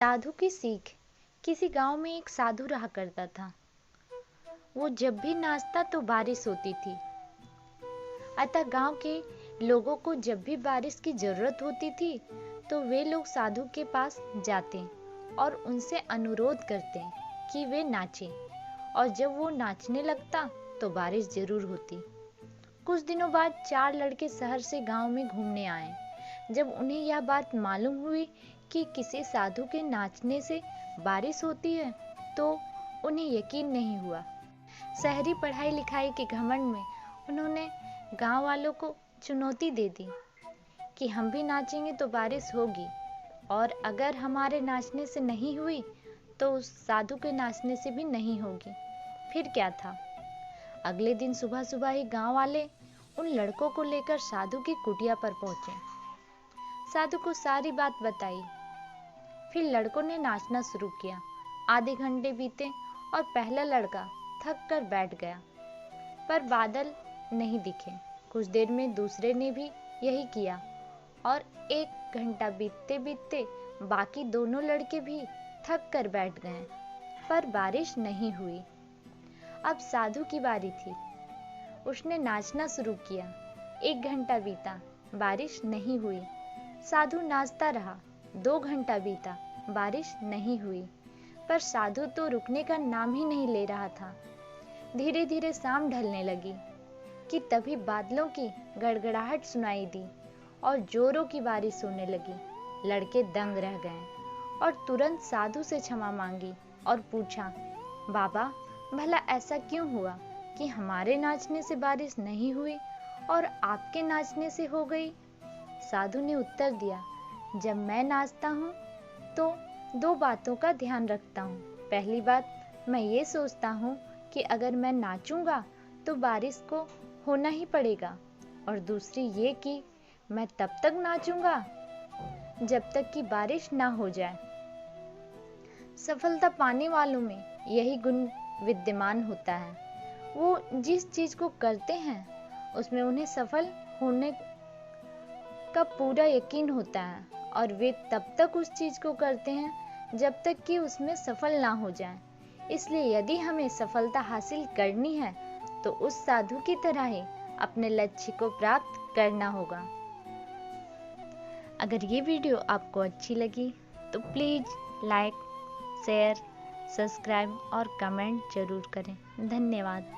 साधु की सीख। किसी गांव में एक साधु रहा करता था। वो जब भी नाचता तो बारिश होती थी। अतः गांव के लोगों को जब भी बारिश की जरूरत होती थी तो वे लोग साधु के पास जाते और उनसे अनुरोध करते कि वे नाचें, और जब वो नाचने लगता तो बारिश जरूर होती। कुछ दिनों बाद 4 लड़के शहर से गांव में घूमने आए। जब उन्हें यह बात मालूम हुई कि किसी साधु के नाचने से बारिश होती है तो उन्हें यकीन नहीं हुआ। शहरी पढ़ाई लिखाई के घमंड में उन्होंने गांव वालों को चुनौती दे दी कि हम भी नाचेंगे तो बारिश होगी, और अगर हमारे नाचने से नहीं हुई तो उस साधु के नाचने से भी नहीं होगी। फिर क्या था। अगले दिन सुबह सुबह ही गांव वाले उन लड़कों को लेकर साधु की कुटिया पर पहुंचे। साधु को सारी बात बताई। फिर लड़कों ने नाचना शुरू किया। आधे घंटे बीते और पहला लड़का थक कर बैठ गया, पर बादल नहीं दिखे। कुछ देर में दूसरे ने भी यही किया और 1 घंटा बीतते बीतते बाकी दोनों लड़के भी थक कर बैठ गए, पर बारिश नहीं हुई। अब साधु की बारी थी। उसने नाचना शुरू किया। 1 घंटा बीता, बारिश नहीं हुई। साधु नाचता रहा। 2 घंटा बीता, बारिश नहीं हुई, पर साधु तो रुकने का नाम ही नहीं ले रहा था। धीरे धीरे शाम ढलने लगी कि तभी बादलों की गड़गड़ाहट सुनाई दी और जोरों की बारिश होने लगी। लड़के दंग रह गए और तुरंत साधु से क्षमा मांगी और पूछा, बाबा, भला ऐसा क्यों हुआ कि हमारे नाचने से बारिश नहीं हुई और आपके नाचने से हो गई? साधु ने उत्तर दिया, जब मैं नाचता हूँ तो 2 बातों का ध्यान रखता हूँ। पहली बात, मैं ये सोचता हूँ कि अगर मैं नाचूंगा तो बारिश को होना ही पड़ेगा, और दूसरी ये कि मैं तब तक नाचूंगा जब तक कि बारिश ना हो जाए। सफलता पाने वालों में यही गुण विद्यमान होता है। वो जिस चीज को करते हैं उसमें उन्हें सफल होने का पूरा यकीन होता है, और वे तब तक उस चीज को करते हैं जब तक कि उसमें सफल ना हो जाए। इसलिए यदि हमें सफलता हासिल करनी है तो उस साधु की तरह ही अपने लक्ष्य को प्राप्त करना होगा। अगर ये वीडियो आपको अच्छी लगी तो प्लीज लाइक, शेयर, सब्सक्राइब और कमेंट जरूर करें। धन्यवाद।